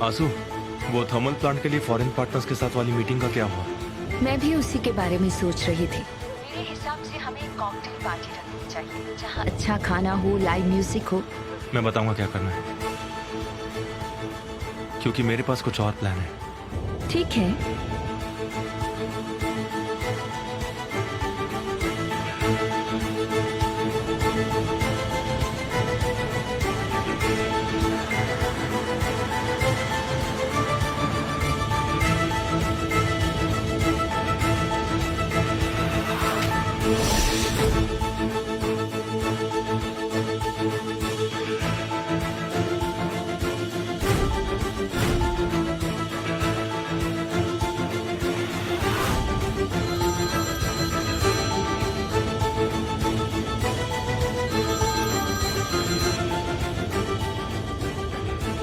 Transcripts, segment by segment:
आंसू, वो thermal plant के लिए फॉरेन पार्टनर्स के साथ वाली मीटिंग का क्या हुआ? मैं भी उसी के बारे में सोच रही थी। मेरे हिसाब से हमें एक कॉकटेल पार्टी रखनी चाहिए जहाँ अच्छा खाना हो, लाइव म्यूजिक हो। मैं बताऊंगा क्या करना है, क्योंकि मेरे पास कुछ और प्लान है। ठीक है।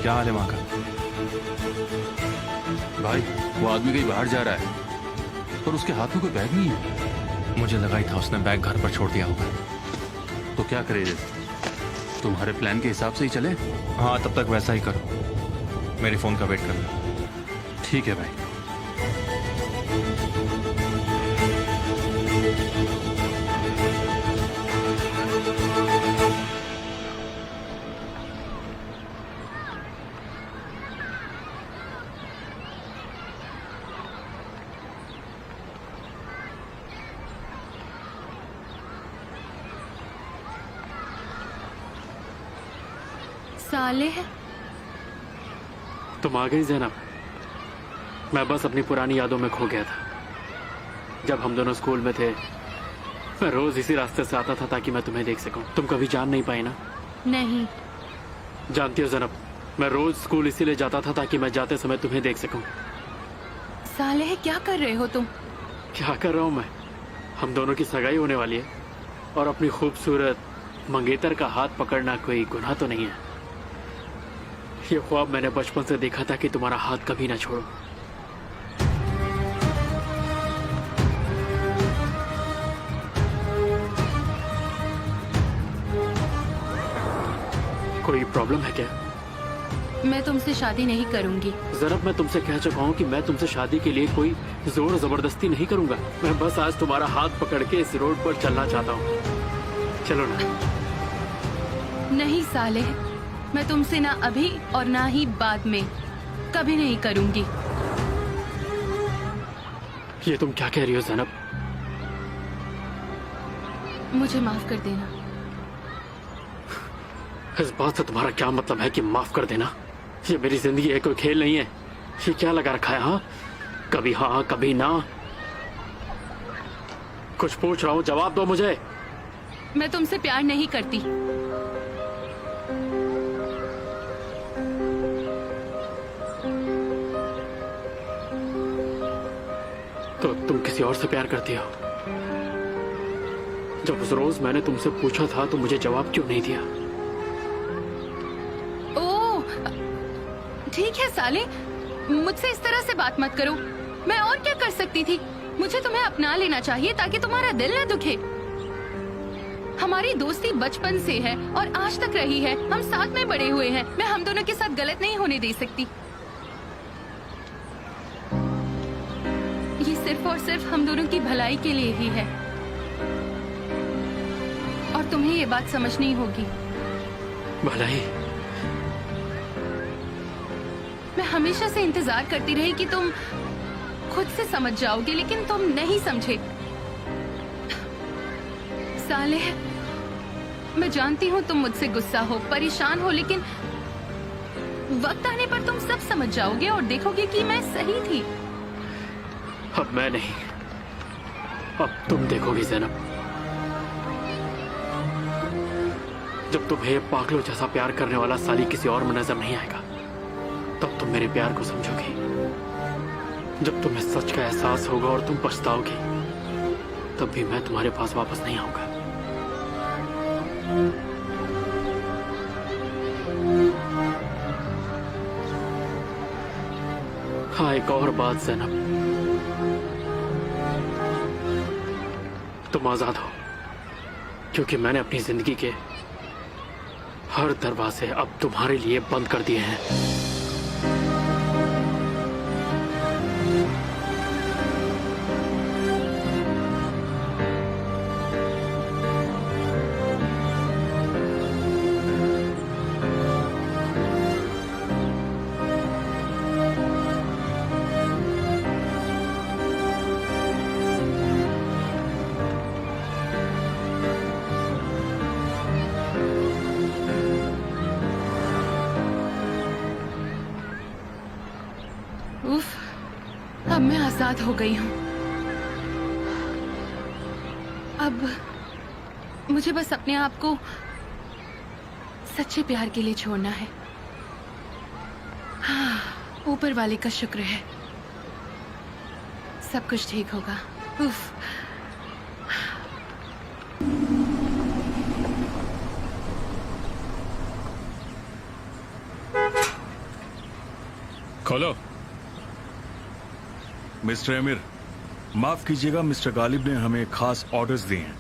क्या हाल है वहां का? भाई, वो आदमी कहीं बाहर जा रहा है पर उसके हाथ में कोई बैग नहीं है। मुझे लगा ही था उसने बैग घर पर छोड़ दिया होगा। तो क्या करे, तुम्हारे प्लान के हिसाब से ही चले? हाँ, तब तक वैसा ही करो। मेरे फोन का वेट करना। ठीक है भाई। सालेह, तुम आ गई ज़ैनब। मैं बस अपनी पुरानी यादों में खो गया था। जब हम दोनों स्कूल में थे, मैं रोज इसी रास्ते से आता था ताकि मैं तुम्हें देख सकूं। तुम कभी जान नहीं पाई ना? नहीं। जानती हो ज़ैनब, मैं रोज स्कूल इसीलिए जाता था ताकि मैं जाते समय तुम्हें देख सकूं। सालेह, क्या कर रहे हो तुम? क्या कर रहा हूं मैं? हम दोनों की सगाई होने वाली है और अपनी खूबसूरत मंगेतर का हाथ पकड़ना कोई गुनाह तो नहीं है। ये ख्वाब मैंने बचपन से देखा था कि तुम्हारा हाथ कभी ना छोड़ो। कोई प्रॉब्लम है क्या? मैं तुमसे शादी नहीं करूंगी। ज़रब, मैं तुमसे कह चुका हूँ कि मैं तुमसे शादी के लिए कोई जोर जबरदस्ती नहीं करूंगा। मैं बस आज तुम्हारा हाथ पकड़ के इस रोड पर चलना चाहता हूँ। चलो ना। नहीं सालेह, मैं तुमसे ना अभी और ना ही बाद में कभी नहीं करूंगी। ये तुम क्या कह रही हो ज़ैनब? मुझे माफ कर देना। इस बात से तुम्हारा क्या मतलब है कि माफ कर देना? ये मेरी जिंदगी है, कोई खेल नहीं है। ये क्या लगा रखा है? हाँ कभी ना। कुछ पूछ रहा हूँ, जवाब दो मुझे। मैं तुमसे प्यार नहीं करती। तो तुम किसी और से प्यार करती हो? जब उस रोज मैंने तुमसे पूछा था तो मुझे जवाब क्यों नहीं दिया? ओह, ठीक है साले, मुझसे इस तरह से बात मत करो। मैं और क्या कर सकती थी? मुझे तुम्हें अपना लेना चाहिए ताकि तुम्हारा दिल न दुखे। हमारी दोस्ती बचपन से है और आज तक रही है। हम साथ में बड़े हुए हैं। मैं हम दोनों के साथ गलत नहीं होने दे सकती। ये सिर्फ और सिर्फ हम दोनों की भलाई के लिए ही है और तुम्हें ये बात समझनी होगी। भलाई? मैं हमेशा से इंतजार करती रही कि तुम खुद से समझ जाओगे, लेकिन तुम नहीं समझे। सालेह, मैं जानती हूँ तुम मुझसे गुस्सा हो, परेशान हो, लेकिन वक्त आने पर तुम सब समझ जाओगे और देखोगे कि मैं सही थी। अब मैं नहीं, अब तुम देखोगी ज़ैनब। जब तुम्हें पागलों जैसा प्यार करने वाला साली किसी और में नजर नहीं आएगा, तब तुम मेरे प्यार को समझोगी। जब तुम्हें सच का एहसास होगा और तुम पछताओगी, तब भी मैं तुम्हारे पास वापस नहीं आऊंगा। हाँ, एक और बात ज़ैनब, तुम आजाद हो, क्योंकि मैंने अपनी जिंदगी के हर दरवाजे अब तुम्हारे लिए बंद कर दिए हैं। मैं आजाद हो गई हूँ। अब मुझे बस अपने आप को सच्चे प्यार के लिए छोड़ना है। हाँ, ऊपर वाले का शुक्र है, सब कुछ ठीक होगा। उफ। खोलो। मिस्टर अमीर, माफ कीजिएगा, मिस्टर गालिब ने हमें खास ऑर्डर्स दिए हैं।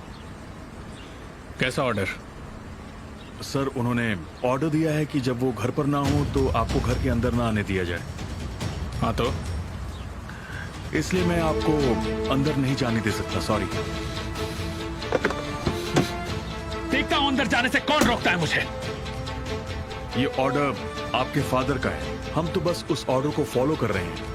कैसा ऑर्डर? सर, उन्होंने ऑर्डर दिया है कि जब वो घर पर ना हो तो आपको घर के अंदर ना आने दिया जाए। हाँ तो इसलिए मैं आपको अंदर नहीं जाने दे सकता, सॉरी। देखता हूं अंदर जाने से कौन रोकता है मुझे। ये ऑर्डर आपके फादर का है, हम तो बस उस ऑर्डर को फॉलो कर रहे हैं।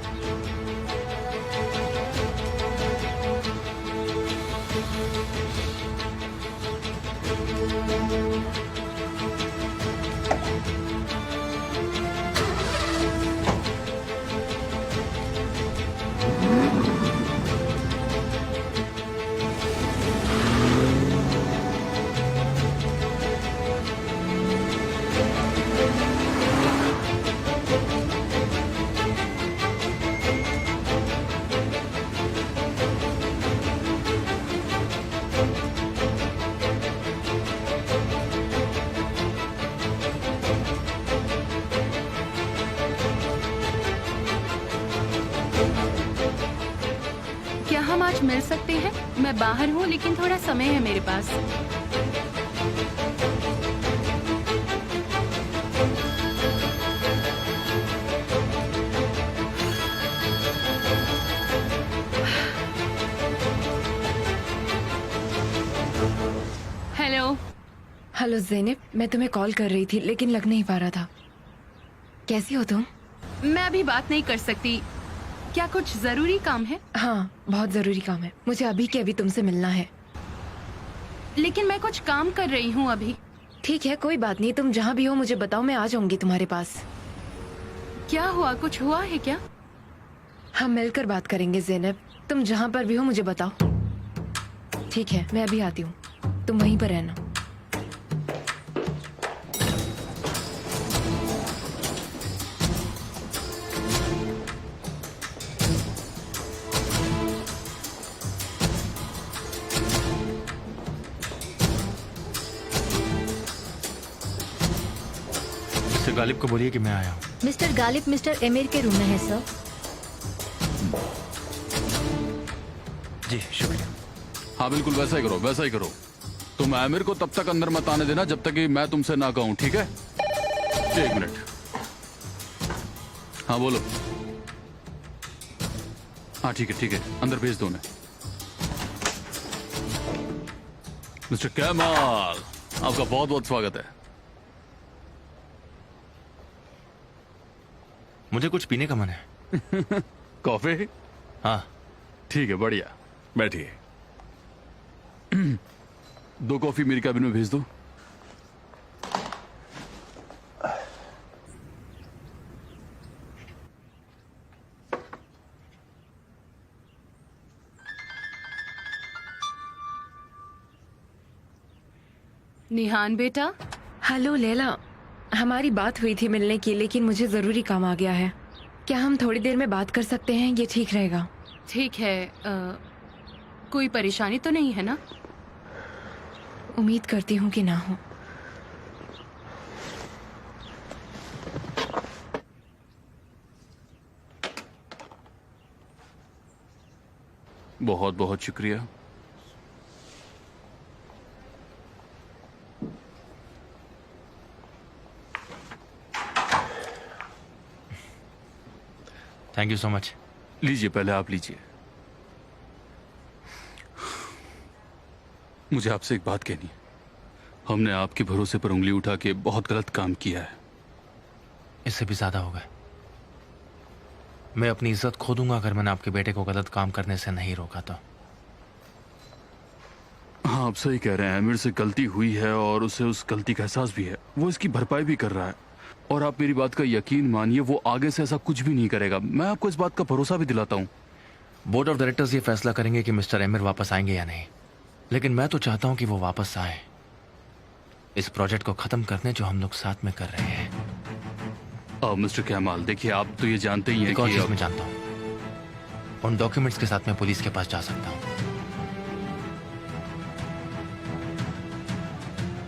क्या हम आज मिल सकते हैं? मैं बाहर हूँ लेकिन थोड़ा समय है मेरे पास। हेलो। हेलो ज़ेनब, मैं तुम्हें कॉल कर रही थी लेकिन लग नहीं पा रहा था। कैसी हो तुम? मैं अभी बात नहीं कर सकती। क्या कुछ जरूरी काम है? हाँ, बहुत जरूरी काम है, मुझे अभी के अभी तुमसे मिलना है। लेकिन मैं कुछ काम कर रही हूँ अभी। ठीक है, कोई बात नहीं, तुम जहाँ भी हो मुझे बताओ, मैं आ जाऊंगी तुम्हारे पास। क्या हुआ? कुछ हुआ है क्या? हम मिलकर बात करेंगे ज़ेनब, तुम जहाँ पर भी हो मुझे बताओ। ठीक है, मैं अभी आती हूँ, तुम वहीं पर रहना। मिस्टर गालिब को बोलिए कि मैं आया हूँ। मिस्टर गालिब मिस्टर एमिर के रूम में है सर। जी शुक्रिया। हाँ बिल्कुल वैसा ही करो, वैसा ही करो। तुम आमिर को तब तक अंदर मत आने देना जब तक कि मैं तुमसे ना कहूं, ठीक है? एक मिनट। हाँ बोलो। हाँ ठीक है, अंदर भेज दो उन्हें। मिस्टर कमाल, आपका बहुत बहुत स्वागत है। मुझे कुछ पीने का मन है। कॉफी? हाँ। ठीक है, बढ़िया। बैठिए। 2 कॉफी मेरी कैबिन में भेज दो। निहान बेटा। हेलो लैला, हमारी बात हुई थी मिलने की, लेकिन मुझे जरूरी काम आ गया है। क्या हम थोड़ी देर में बात कर सकते हैं? ये ठीक रहेगा? ठीक है। कोई परेशानी तो नहीं है ना? उम्मीद करती हूँ कि ना हो। बहुत बहुत शुक्रिया। Thank you so much. लीजिए, पहले आप लीजिए। मुझे आपसे एक बात कहनी है। हमने आपके भरोसे पर उंगली उठा के बहुत गलत काम किया है। इससे भी ज्यादा हो गए। मैं अपनी इज्जत खो दूंगा अगर मैंने आपके बेटे को गलत काम करने से नहीं रोका तो। हाँ, आप सही कह रहे हैं। आमिर से गलती हुई है और उसे उस गलती का एहसास भी है। वो इसकी भरपाई भी कर रहा है। और आप मेरी बात का यकीन मानिए, वो आगे से ऐसा कुछ भी नहीं करेगा। मैं आपको इस बात का भरोसा भी दिलाता हूँ। बोर्ड ऑफ डायरेक्टर्स ये फैसला करेंगे कि मिस्टर एमिर वापस आएंगे या नहीं, लेकिन मैं तो चाहता हूं कि वो वापस आए, इस प्रोजेक्ट को खत्म करने जो हम लोग साथ में कर रहे हैं। मिस्टर कैमाल, देखिए आप तो ये जानते ही हैं एक और कि चीज मैं जानता हूं, उन डॉक्यूमेंट्स के साथ मैं पुलिस के पास जा सकता हूं।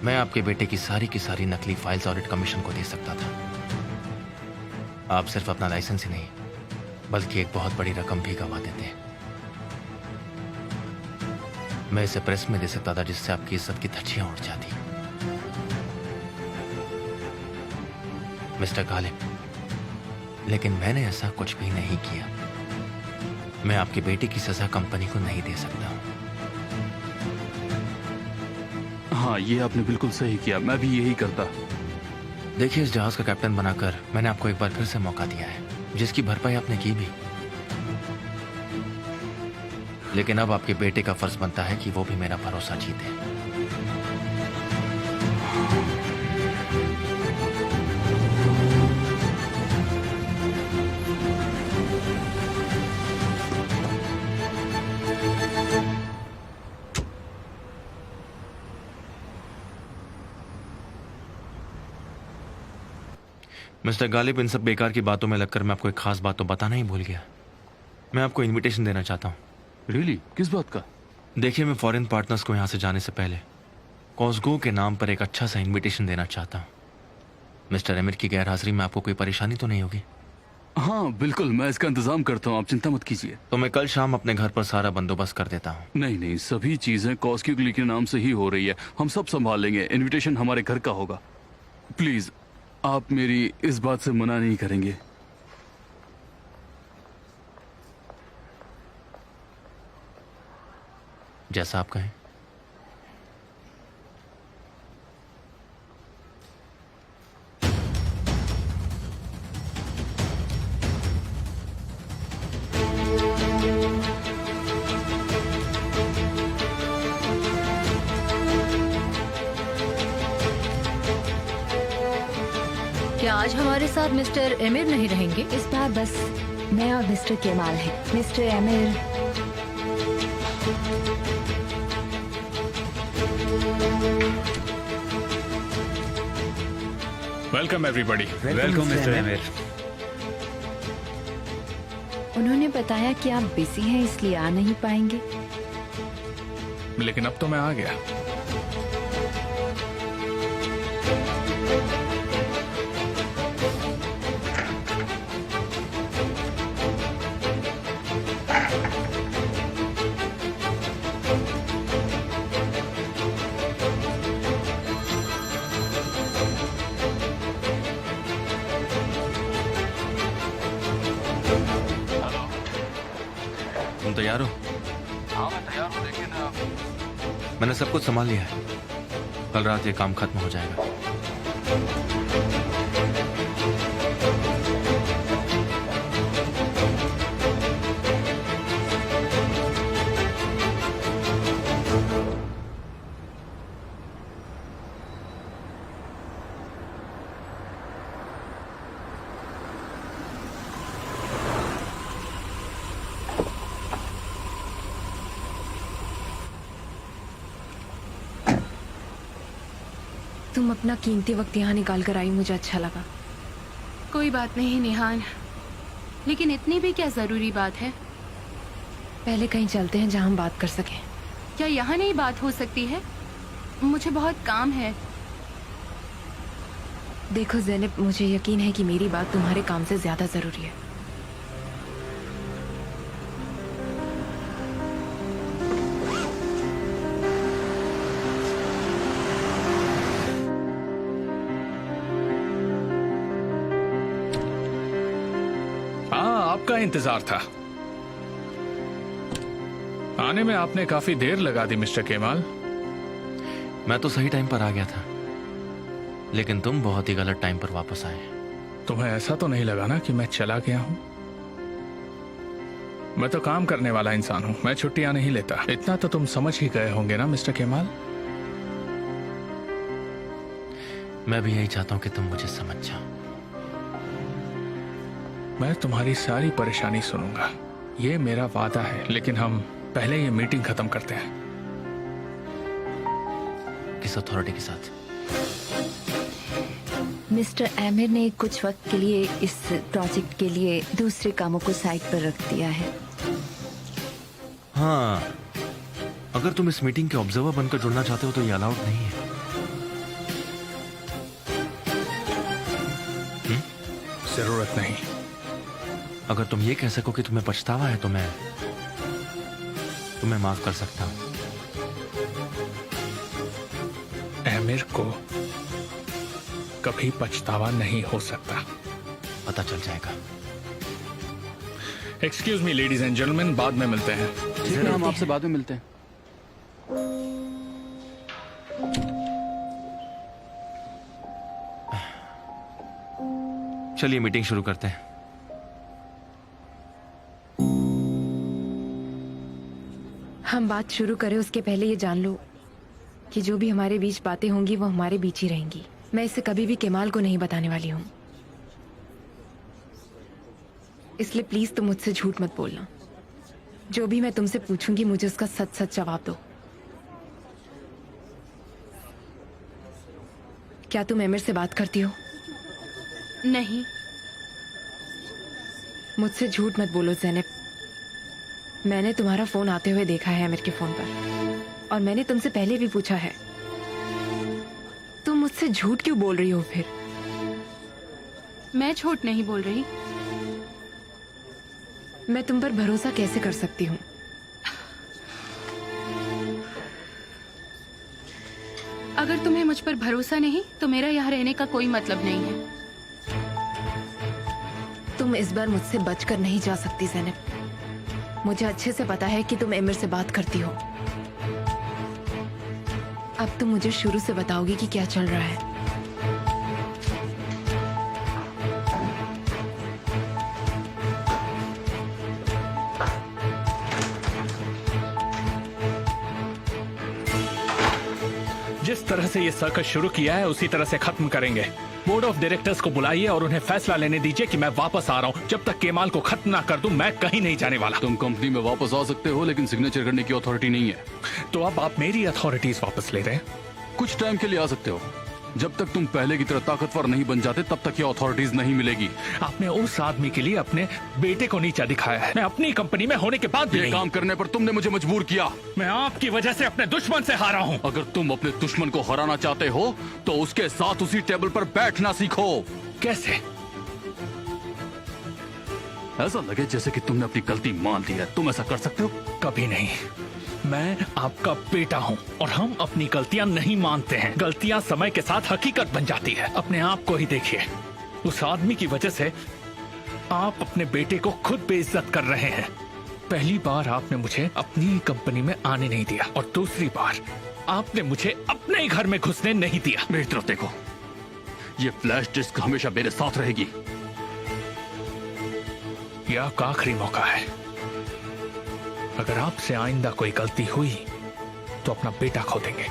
मैं आपके बेटे की सारी नकली फाइल्स ऑडिट कमीशन को दे सकता था। आप सिर्फ अपना लाइसेंस ही नहीं बल्कि एक बहुत बड़ी रकम भी गवा देते। मैं इसे प्रेस में दे सकता था जिससे आपकी इज्जत की धज्जियां उड़ जाती। मिस्टर गालिब, लेकिन मैंने ऐसा कुछ भी नहीं किया। मैं आपकी बेटी की सजा कंपनी को नहीं दे सकता हूं। हाँ, ये आपने बिल्कुल सही किया, मैं भी यही करता। देखिए, इस जहाज का कैप्टन बनाकर मैंने आपको एक बार फिर से मौका दिया है, जिसकी भरपाई आपने की भी। लेकिन अब आपके बेटे का फर्ज बनता है कि वो भी मेरा भरोसा जीते। मिस्टर गालिब, इन सब बेकार की बातों में लगकर मैं आपको एक खास बात तो बताना ही भूल गया। मैं आपको इनविटेशन देना चाहता हूँ। रियली? किस बात का? देखिए, मैं फॉरेन पार्टनर्स को यहाँ से जाने से पहले कॉस्गो के नाम पर एक अच्छा सा इनविटेशन देना चाहता हूँ। मिस्टर एमिर की गैरहाजिरी में आपको कोई परेशानी तो नहीं होगी? हाँ बिल्कुल, मैं इसका इंतजाम करता हूँ, आप चिंता मत कीजिए। तो मैं कल शाम अपने घर पर सारा बंदोबस्त कर देता हूँ। नहीं नहीं, सभी चीजें कॉस्क्यूगली के नाम से ही हो रही है, हम सब संभाल लेंगे। इनविटेशन हमारे घर का होगा। प्लीज आप मेरी इस बात से मना नहीं करेंगे? जैसा आप कहें। क्या आज हमारे साथ मिस्टर एमिर नहीं रहेंगे? इस बार बस मैं और मिस्टर केमाल हैं। Mister emir, welcome everybody. Welcome mister emir. उन्होंने बताया कि आप बिजी हैं इसलिए आ नहीं पाएंगे। लेकिन अब तो मैं आ गया। तुम तैयार हो? हाँ मैं तैयार हूँ, लेकिन मैंने सब कुछ संभाल लिया है। कल रात ये काम खत्म हो जाएगा। तुम अपना कीमती वक्त यहाँ निकाल कर आई, मुझे अच्छा लगा। कोई बात नहीं निहान, लेकिन इतनी भी क्या जरूरी बात है? पहले कहीं चलते हैं जहां हम बात कर सकें। क्या यहाँ नहीं बात हो सकती है? मुझे बहुत काम है। देखो ज़ैनब, मुझे यकीन है कि मेरी बात तुम्हारे काम से ज्यादा जरूरी है। हाँ, आपका इंतजार था। आने में आपने काफी देर लगा दी मिस्टर केमाल। मैं तो सही टाइम पर आ गया था, लेकिन तुम बहुत ही गलत टाइम पर वापस आए। तुम्हें ऐसा तो नहीं लगा ना कि मैं चला गया हूं? मैं तो काम करने वाला इंसान हूं, मैं छुट्टियां नहीं लेता। इतना तो तुम समझ ही गए होंगे ना मिस्टर केमाल? मैं भी यही चाहता हूं कि तुम मुझे समझ जाओ। मैं तुम्हारी सारी परेशानी सुनूंगा, ये मेरा वादा है, लेकिन हम पहले ये मीटिंग खत्म करते हैं। किस अथॉरिटी के साथ? मिस्टर एमिर ने कुछ वक्त के लिए इस प्रोजेक्ट के लिए दूसरे कामों को साइड पर रख दिया है। हाँ, अगर तुम इस मीटिंग के ऑब्जर्वर बनकर जुड़ना चाहते हो तो ये अलाउड नहीं है। जरूरत नहीं। अगर तुम ये कह सको कि तुम्हें पछतावा है तो मैं तुम्हें माफ कर सकता हूं। एमिर को कभी पछतावा नहीं हो सकता। पता चल जाएगा। Excuse me ladies and gentleman, बाद में मिलते हैं। ठीक है, हम आपसे बाद में मिलते हैं। चलिए मीटिंग शुरू करते हैं। हम बात शुरू करें उसके पहले ये जान लो कि जो भी हमारे बीच बातें होंगी वो हमारे बीच ही रहेंगी। मैं इसे कभी भी केमाल को नहीं बताने वाली हूँ, इसलिए प्लीज तुम मुझसे झूठ मत बोलना। जो भी मैं तुमसे पूछूंगी मुझे उसका सच सच जवाब दो। क्या तुम एमिर से बात करती हो? नहीं। मुझसे झूठ मत बोलो ज़ैनब। मैंने तुम्हारा फोन आते हुए देखा है एमिर के फोन पर, और मैंने तुमसे पहले भी पूछा है। तुम मुझसे झूठ क्यों बोल रही हो फिर? मैं झूठ नहीं बोल रही। मैं तुम पर भरोसा कैसे कर सकती हूँ? अगर तुम्हें मुझ पर भरोसा नहीं तो मेरा यहाँ रहने का कोई मतलब नहीं है। तुम इस बार मुझसे बचकर नहीं जा सकती ज़ैनब। मुझे अच्छे से पता है कि तुम एमिर से बात करती हो। अब तुम मुझे शुरू से बताओगी कि क्या चल रहा है। जिस तरह से ये सर्कस शुरू किया है उसी तरह से खत्म करेंगे। बोर्ड ऑफ डायरेक्टर्स को बुलाइए और उन्हें फैसला लेने दीजिए कि मैं वापस आ रहा हूँ। जब तक केमाल को खत्म ना कर दूं मैं कहीं नहीं जाने वाला। तुम कंपनी में वापस आ सकते हो, लेकिन सिग्नेचर करने की अथॉरिटी नहीं है। तो अब आप मेरी अथॉरिटीज वापस ले रहे हैं? कुछ टाइम के लिए आ सकते हो। जब तक तुम पहले की तरह ताकतवर नहीं बन जाते तब तक ये अथॉरिटीज नहीं मिलेगी। आपने उस आदमी के लिए अपने बेटे को नीचा दिखाया है। मैं अपनी कंपनी में होने के बाद भी ये नहीं। काम करने पर तुमने मुझे मजबूर किया। मैं आपकी वजह से अपने दुश्मन से हारा हूँ। अगर तुम अपने दुश्मन को हराना चाहते हो तो उसके साथ उसी टेबल पर बैठना सीखो। कैसे? ऐसा लगे जैसे कि तुमने अपनी गलती मान ली है। तुम ऐसा कर सकते हो? कभी नहीं। मैं आपका बेटा हूँ और हम अपनी गलतियाँ नहीं मानते हैं। गलतियाँ समय के साथ हकीकत बन जाती है। अपने आप को ही देखिए। उस आदमी की वजह से आप अपने बेटे को खुद बेइज्जत कर रहे हैं। पहली बार आपने मुझे अपनी कंपनी में आने नहीं दिया और दूसरी बार आपने मुझे अपने ही घर में घुसने नहीं दिया। मेरी तरफ देखो, ये फ्लैश डिस्क हमेशा मेरे साथ रहेगी। यह आपका आखिरी मौका है। अगर आपसे आइंदा कोई गलती हुई तो अपना बेटा खो देंगे।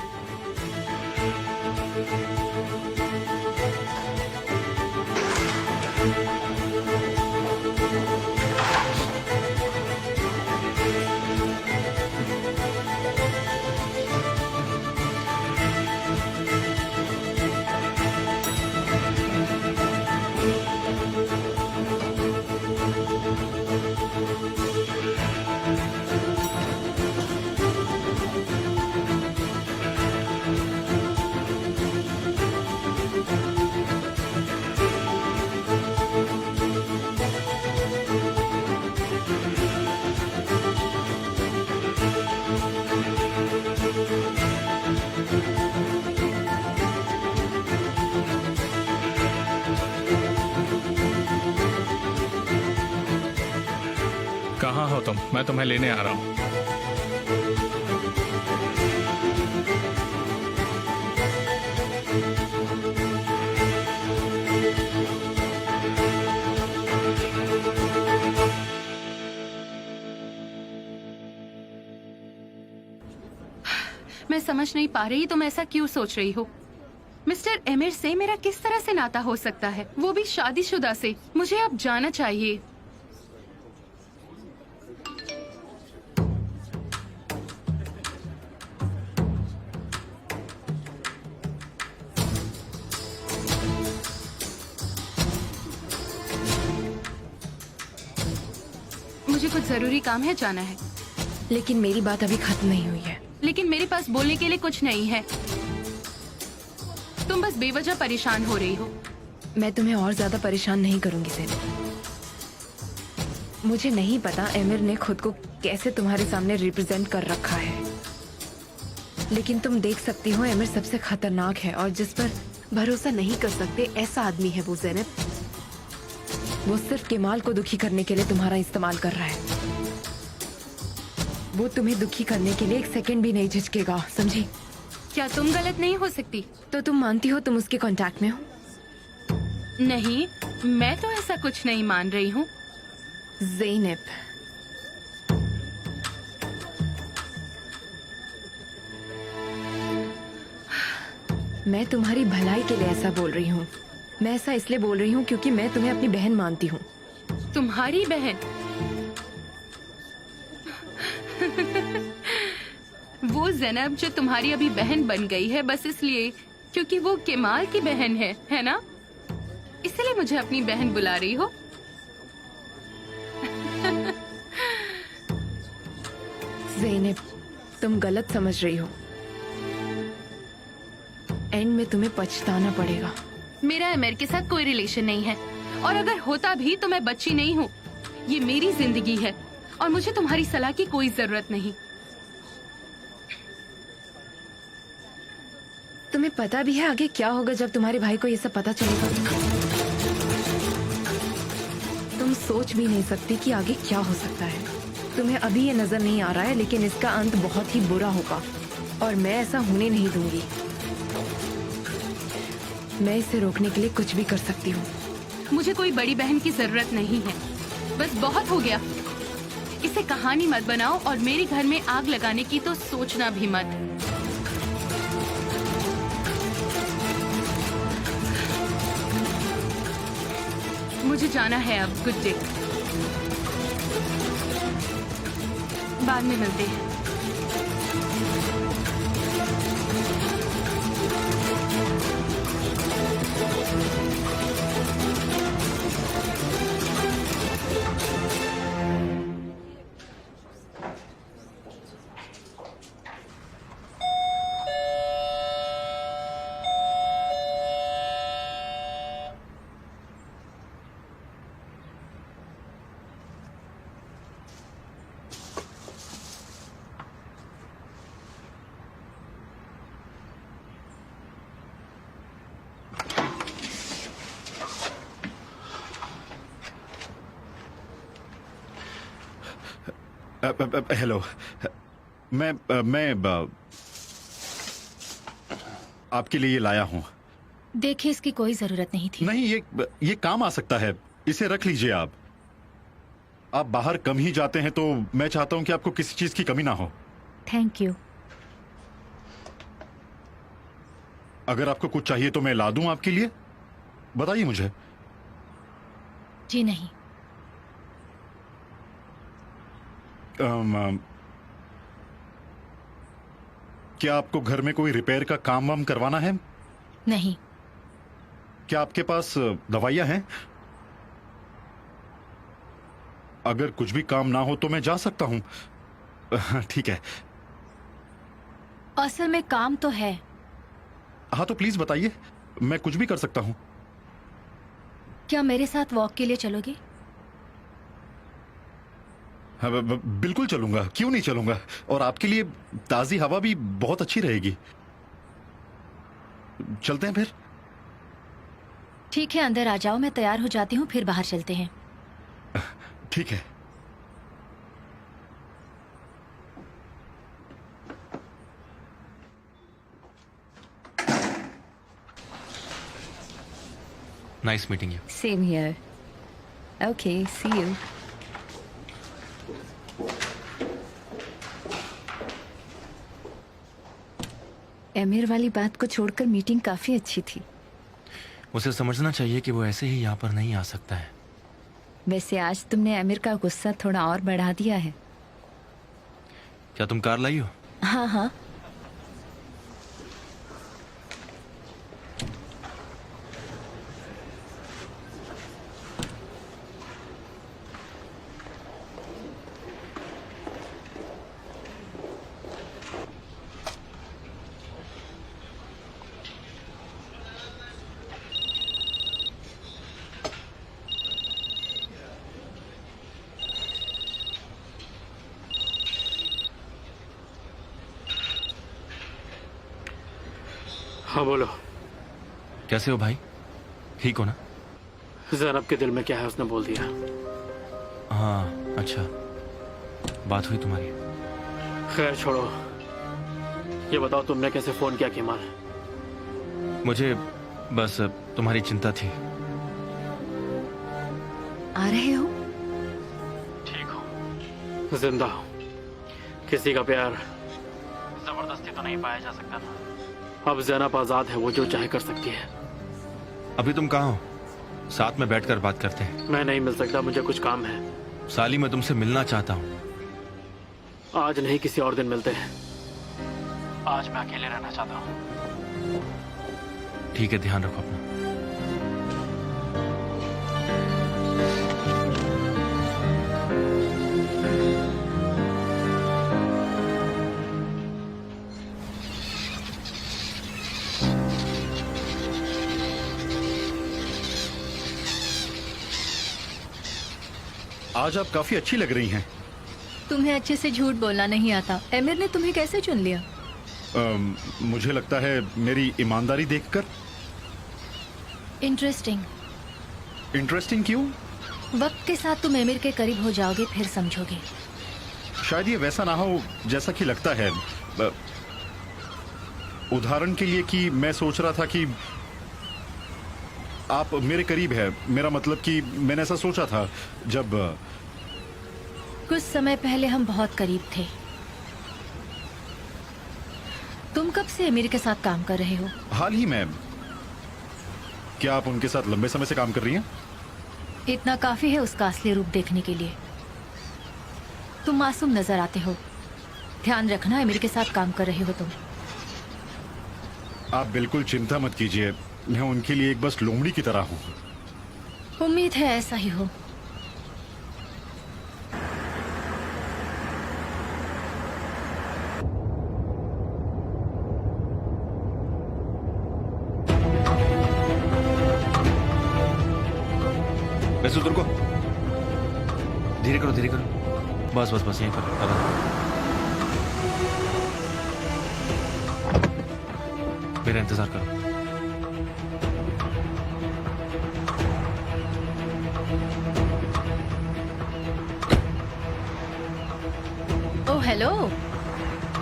कहाँ हो तुम? मैं तुम्हें लेने आ रहा हूँ। मैं समझ नहीं पा रही तुम ऐसा क्यों सोच रही हो। मिस्टर एमिर से मेरा किस तरह से नाता हो सकता है, वो भी शादीशुदा से। मुझे अब जाना चाहिए। कुछ जरूरी काम है, जाना है। लेकिन मेरी बात अभी खत्म नहीं हुई है। लेकिन मेरे पास बोलने के लिए कुछ नहीं है। तुम बस बेवजह परेशान हो रही हो। मैं तुम्हें और ज्यादा परेशान नहीं करूंगी ज़ैनब। मुझे नहीं पता एमिर ने खुद को कैसे तुम्हारे सामने रिप्रेजेंट कर रखा है, लेकिन तुम देख सकती हो एमिर सबसे खतरनाक है और जिस पर भरोसा नहीं कर सकते ऐसा आदमी है वो ज़ैनब। वो सिर्फ केमाल को दुखी करने के लिए तुम्हारा इस्तेमाल कर रहा है। वो तुम्हें दुखी करने के लिए एक सेकंड भी नहीं झिझकेगा, समझी? क्या तुम गलत नहीं हो सकती? तो तुम मानती हो तुम उसके कांटेक्ट में हो? नहीं, मैं तो ऐसा कुछ नहीं मान रही हूँ। ज़ैनब, मैं तुम्हारी भलाई के लिए ऐसा बोल रही हूँ। मैं ऐसा इसलिए बोल रही हूँ क्योंकि मैं तुम्हें अपनी बहन मानती हूँ। तुम्हारी बहन? वो ज़ैनब जो तुम्हारी अभी बहन बन गई है बस इसलिए क्योंकि वो केमाल की बहन है ना? इसलिए मुझे अपनी बहन बुला रही हो? ज़ैनब, तुम गलत समझ रही हो। एंड में तुम्हें पछताना पड़ेगा। मेरा एमिर के साथ कोई रिलेशन नहीं है और अगर होता भी तो मैं बच्ची नहीं हूँ। ये मेरी जिंदगी है और मुझे तुम्हारी सलाह की कोई जरूरत नहीं। तुम्हें पता भी है आगे क्या होगा जब तुम्हारे भाई को ये सब पता चलेगा? तुम सोच भी नहीं सकती कि आगे क्या हो सकता है। तुम्हें अभी ये नजर नहीं आ रहा है लेकिन इसका अंत बहुत ही बुरा होगा और मैं ऐसा होने नहीं दूंगी। मैं इसे रोकने के लिए कुछ भी कर सकती हूँ। मुझे कोई बड़ी बहन की जरूरत नहीं है, बस बहुत हो गया। इसे कहानी मत बनाओ और मेरे घर में आग लगाने की तो सोचना भी मत। मुझे जाना है अब। Good day. बाद में मिलते हैं। हेलो, मैं आपके लिए ये लाया हूँ। देखिए, इसकी कोई जरूरत नहीं थी। नहीं, ये काम आ सकता है, इसे रख लीजिए। आप बाहर कम ही जाते हैं तो मैं चाहता हूँ कि आपको किसी चीज की कमी ना हो। Thank you. अगर आपको कुछ चाहिए तो मैं ला दूं आपके लिए, बताइए मुझे। जी नहीं। क्या आपको घर में कोई रिपेयर का काम वाम करवाना है? नहीं। क्या आपके पास दवाइयां हैं? अगर कुछ भी काम ना हो तो मैं जा सकता हूं। ठीक है। असल में काम तो है। हाँ तो प्लीज बताइए, मैं कुछ भी कर सकता हूं। क्या मेरे साथ वॉक के लिए चलोगे? हाँ, बिल्कुल चलूंगा, क्यों नहीं चलूंगा। और आपके लिए ताजी हवा भी बहुत अच्छी रहेगी। चलते हैं फिर। ठीक है, अंदर आ जाओ, मैं तैयार हो जाती हूँ, फिर बाहर चलते हैं। ठीक है। Nice meeting you. Same here. Okay, see you. Emir वाली बात को छोड़कर मीटिंग काफी अच्छी थी। उसे समझना चाहिए कि वो ऐसे ही यहाँ पर नहीं आ सकता है। वैसे आज तुमने एमिर का गुस्सा थोड़ा और बढ़ा दिया है। क्या तुम कार लाई हो? हाँ हाँ, हाँ बोलो। कैसे हो भाई? ठीक हो ना? जैनब के दिल में क्या है उसने बोल दिया। हाँ अच्छा, बात हुई तुम्हारी? खैर छोड़ो, ये बताओ तुमने कैसे फोन किया केमाल? मुझे बस तुम्हारी चिंता थी। आ रहे हो? ठीक हो, जिंदा हो। किसी का प्यार जबरदस्ती तो नहीं पाया जा सकता था। अब जैनब आजाद है, वो जो चाहे कर सकती है। अभी तुम कहाँ हो? साथ में बैठकर बात करते हैं। मैं नहीं मिल सकता, मुझे कुछ काम है। साली मैं तुमसे मिलना चाहता हूँ। आज नहीं, किसी और दिन मिलते हैं। आज मैं अकेले रहना चाहता हूँ। ठीक है, ध्यान रखो अपना। आज आप काफी अच्छी लग रही हैं। तुम्हें अच्छे से झूठ बोलना नहीं आता। एमिर ने तुम्हें कैसे चुन लिया? मुझे लगता है मेरी ईमानदारी देखकर। इंटरेस्टिंग। इंटरेस्टिंग क्यों? वक्त के साथ तुम एमिर के करीब हो जाओगे, फिर समझोगे। शायद ये वैसा ना हो जैसा कि लगता है। उदाहरण के लिए कि मैं सोच रहा था कि आप मेरे करीब है। मेरा मतलब कि मैंने ऐसा सोचा था जब कुछ समय पहले हम बहुत करीब थे। तुम कब से एमिर के साथ काम कर रहे हो? हाल ही में। क्या आप उनके साथ लंबे समय से काम कर रही हैं? इतना काफी है उसका असली रूप देखने के लिए। तुम मासूम नजर आते हो। ध्यान रखना, एमिर के साथ काम कर रहे हो तुम। आप बिल्कुल चिंता मत कीजिए, मैं उनके लिए एक बस लोमड़ी की तरह हूँ। उम्मीद है ऐसा ही हो। वैसे उधर को धीरे करो, धीरे करो। बस बस बस, यहीं पर मेरा इंतजार करो। Oh hello.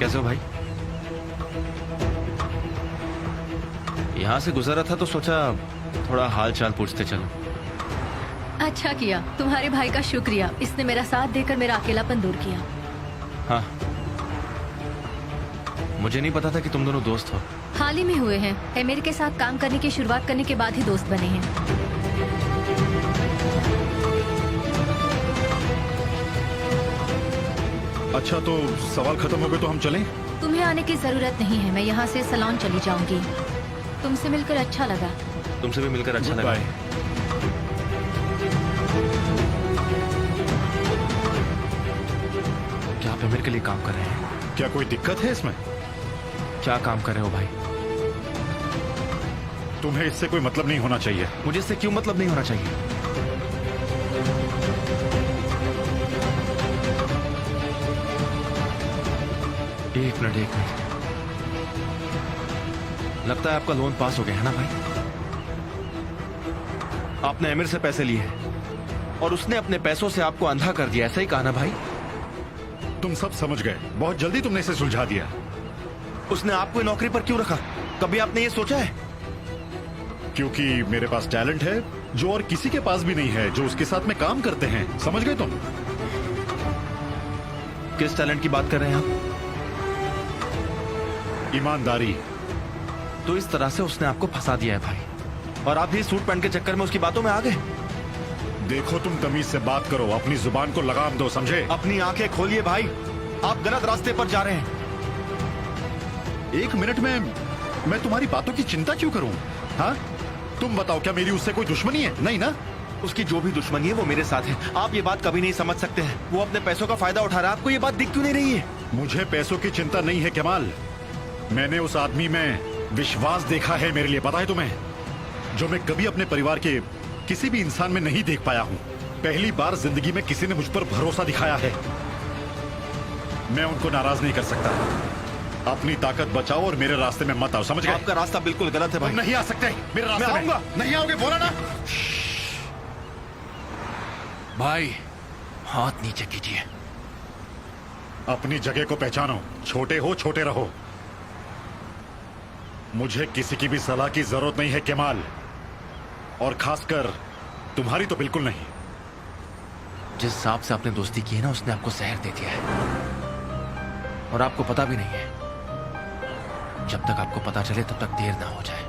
कैसे हो भाई? यहाँ से गुजरा था तो सोचा थोड़ा हाल चाल पूछते चलो। अच्छा किया, तुम्हारे भाई का शुक्रिया। इसने मेरा साथ देकर मेरा अकेलापन दूर किया। हाँ, मुझे नहीं पता था कि तुम दोनों दोस्त हो। हाल ही में हुए हैं। एमिर के साथ काम करने की शुरुआत करने के बाद ही दोस्त बने हैं। अच्छा तो सवाल खत्म हो गए तो हम चलें? तुम्हें आने की जरूरत नहीं है, मैं यहाँ से सलोन चली जाऊंगी। तुमसे मिलकर अच्छा लगा। तुमसे भी मिलकर अच्छा लगा। बाय। क्या आप एमिर के लिए काम कर रहे हैं? क्या कोई दिक्कत है इसमें? क्या काम कर रहे हो भाई? तुम्हें इससे कोई मतलब नहीं होना चाहिए। मुझे इससे क्यों मतलब नहीं होना चाहिए? एक मिनट, एक मिनट। लगता है आपका लोन पास हो गया है ना भाई? आपने एमिर से पैसे लिए हैं और उसने अपने पैसों से आपको अंधा कर दिया, ऐसा ही कहा ना भाई? तुम सब समझ गए। बहुत जल्दी तुमने इसे सुलझा दिया। उसने आपको नौकरी पर क्यों रखा? कभी आपने ये सोचा है? क्योंकि मेरे पास टैलेंट है जो और किसी के पास भी नहीं है, जो उसके साथ में काम करते हैं। समझ गए तुम? किस टैलेंट की बात कर रहे हैं आप? ईमानदारी। तो इस तरह से उसने आपको फंसा दिया है भाई, और आप भी सूट पैंट के चक्कर में उसकी बातों में आ गए। देखो तुम तमीज से बात करो, अपनी जुबान को लगाम दो, समझे? अपनी आंखें खोलिए भाई, आप गलत रास्ते पर जा रहे हैं। एक मिनट में मैं तुम्हारी बातों की चिंता क्यों करूं? हाँ, तुम बताओ, क्या मेरी उससे कोई दुश्मनी है? नहीं ना? उसकी जो भी दुश्मनी है वो मेरे साथ है। आप ये बात कभी नहीं समझ सकते हैं। वो अपने पैसों का फायदा उठा रहा है। आपको ये बात दिख क्यों नहीं रही है? मुझे पैसों की चिंता नहीं है कमाल। मैंने उस आदमी में विश्वास देखा है, मेरे लिए पता है तुम्हें, जो मैं कभी अपने परिवार के किसी भी इंसान में नहीं देख पाया हूं। पहली बार जिंदगी में किसी ने मुझ पर भरोसा दिखाया है। मैं उनको नाराज नहीं कर सकता। अपनी ताकत बचाओ और मेरे रास्ते में मत आओ, समझ गए? आपका रास्ता बिल्कुल गलत है तुम भाई। नहीं आ सकते मेरे रास्ते मैं में। आऊंगा। नहीं आओगे, बोला ना। भाई हाथ नीचे कीजिए। अपनी जगह को पहचानो, छोटे हो छोटे रहो। मुझे किसी की भी सलाह की जरूरत नहीं है केमाल, और खासकर तुम्हारी तो बिल्कुल नहीं। जिस सांप से आपने दोस्ती की है ना, उसने आपको जहर दे दिया है और आपको पता भी नहीं है। जब तक आपको पता चले तब तक देर ना हो जाए।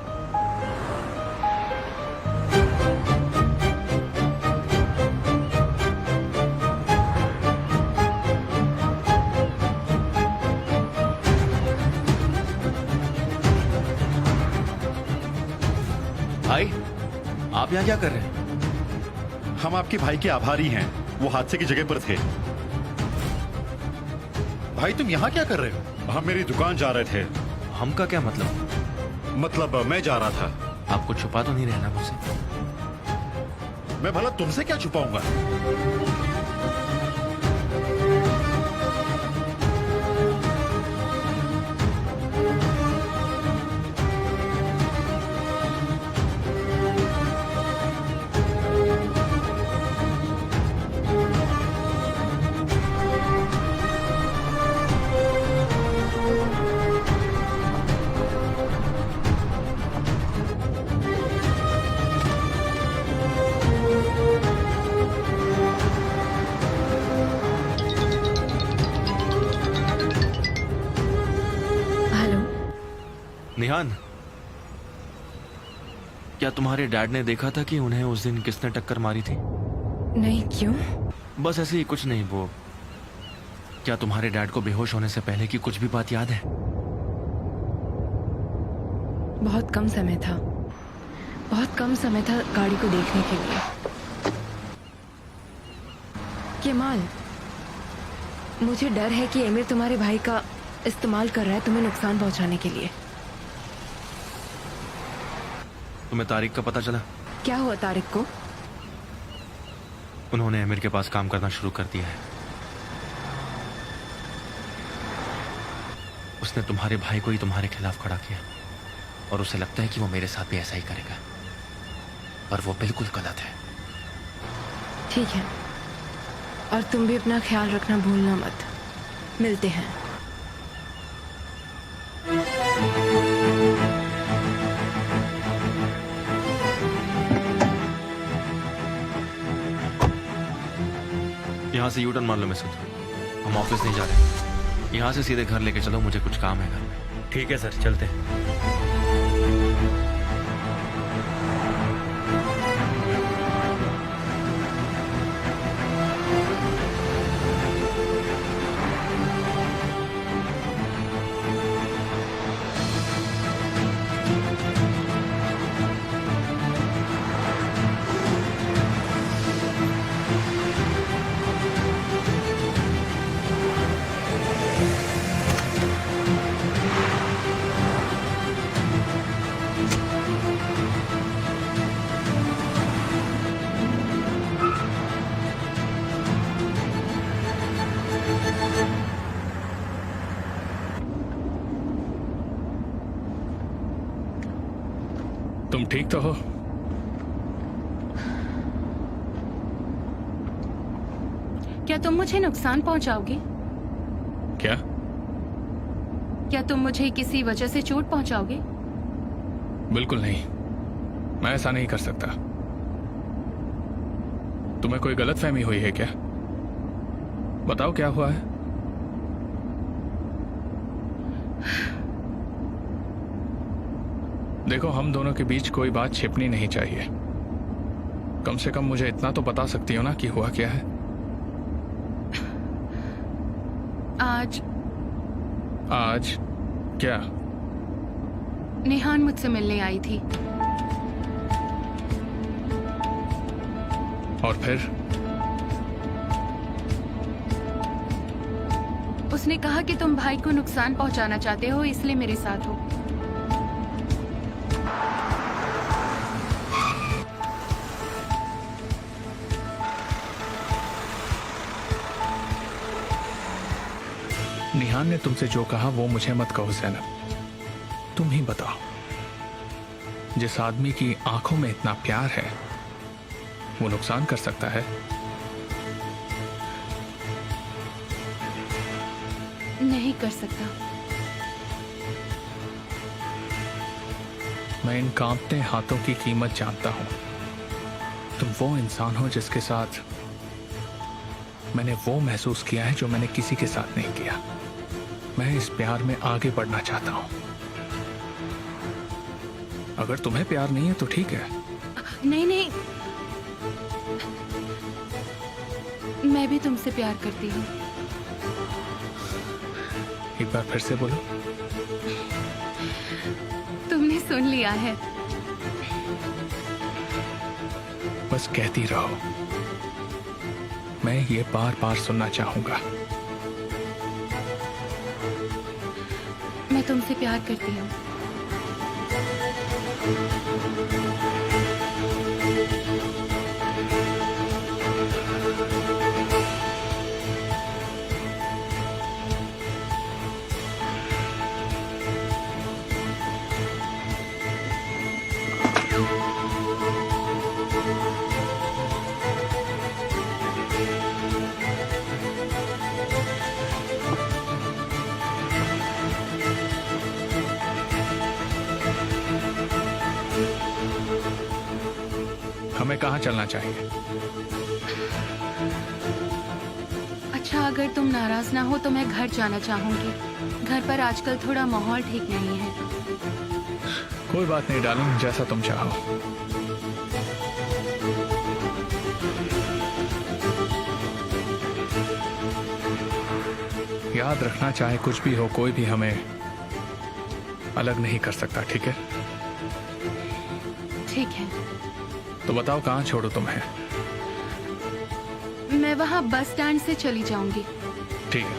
भाई आप यहां क्या कर रहे हैं? हम आपके भाई के आभारी हैं, वो हादसे की जगह पर थे। भाई तुम यहाँ क्या कर रहे हो? हम मेरी दुकान जा रहे थे। हम का क्या मतलब? मतलब मैं जा रहा था। आपको छुपा तो नहीं रहना मुझसे? मैं भला तुमसे क्या छुपाऊंगा? हेलो। निहान, क्या तुम्हारे डैड ने देखा था कि उन्हें उस दिन किसने टक्कर मारी थी? नहीं, क्यों? बस ऐसे ही, कुछ नहीं। वो क्या तुम्हारे डैड को बेहोश होने से पहले की कुछ भी बात याद है? बहुत कम समय था, बहुत कम समय था गाड़ी को देखने के लिए। केमाल, मुझे डर है कि एमिर तुम्हारे भाई का इस्तेमाल कर रहा है तुम्हें नुकसान पहुंचाने के लिए। तुम्हें तारिक का पता चला? क्या हुआ तारिक को? उन्होंने आमिर के पास काम करना शुरू कर दिया है। उसने तुम्हारे भाई को ही तुम्हारे खिलाफ खड़ा किया और उसे लगता है कि वो मेरे साथ भी ऐसा ही करेगा, पर वो बिल्कुल गलत है। ठीक है, और तुम भी अपना ख्याल रखना भूलना मत। मिलते हैं। यहाँ से यूटर्न मान लो मिसूद, हम ऑफिस नहीं जा रहे। यहाँ से सीधे घर लेके चलो, मुझे कुछ काम है घर में। ठीक है सर, चलते हैं। तुम ठीक तो हो? क्या तुम मुझे नुकसान पहुंचाओगे? क्या? क्या तुम मुझे किसी वजह से चोट पहुंचाओगे? बिल्कुल नहीं, मैं ऐसा नहीं कर सकता। तुम्हें कोई गलतफहमी हुई है क्या? बताओ क्या हुआ है? देखो, हम दोनों के बीच कोई बात छिपनी नहीं चाहिए। कम से कम मुझे इतना तो बता सकती हो ना कि हुआ क्या है। आज क्या? निहान मुझसे मिलने आई थी और फिर? उसने कहा कि तुम भाई को नुकसान पहुंचाना चाहते हो, इसलिए मेरे साथ हो। निहान ने तुमसे जो कहा वो मुझे मत कहो ज़ैनब। तुम ही बताओ, जिस आदमी की आंखों में इतना प्यार है वो नुकसान कर सकता है? नहीं कर सकता। मैं इन कांपते हाथों की कीमत जानता हूं। तुम वो इंसान हो जिसके साथ मैंने वो महसूस किया है जो मैंने किसी के साथ नहीं किया। मैं इस प्यार में आगे बढ़ना चाहता हूं। अगर तुम्हें प्यार नहीं है तो ठीक है। नहीं नहीं, मैं भी तुमसे प्यार करती हूँ। एक बार फिर से बोलो। तुमने सुन लिया है। बस कहती रहो, मैं ये बार बार सुनना चाहूंगा। मैं तुमसे प्यार करती हूँ। हमें कहाँ चलना चाहिए? अच्छा, अगर तुम नाराज ना हो तो मैं घर जाना चाहूंगी। घर पर आजकल थोड़ा माहौल ठीक नहीं है। कोई बात नहीं डार्लिंग, जैसा तुम चाहो। याद रखना, चाहे कुछ भी हो, कोई भी हमें अलग नहीं कर सकता, ठीक है? ठीक है। तो बताओ कहाँ छोड़ो तुम्हें? मैं वहाँ बस स्टैंड से चली जाऊंगी। ठीक है।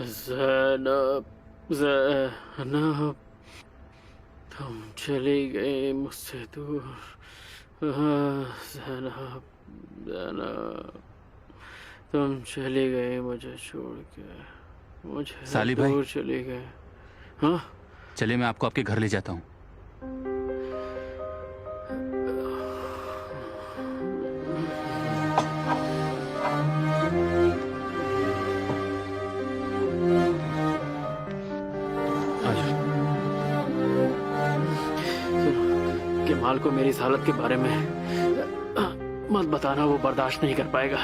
ज़ैनब, ज़ैनब, तुम चली गई मुझसे दूर। ज़ैनब, ज़ैनब, तुम चली गई मुझे छोड़ के, मुझे साली भाई। दूर चली गई। हाँ, चलिए मैं आपको आपके घर ले जाता हूँ। केमाल को मेरी इस हालत के बारे में मत बताना, वो बर्दाश्त नहीं कर पाएगा।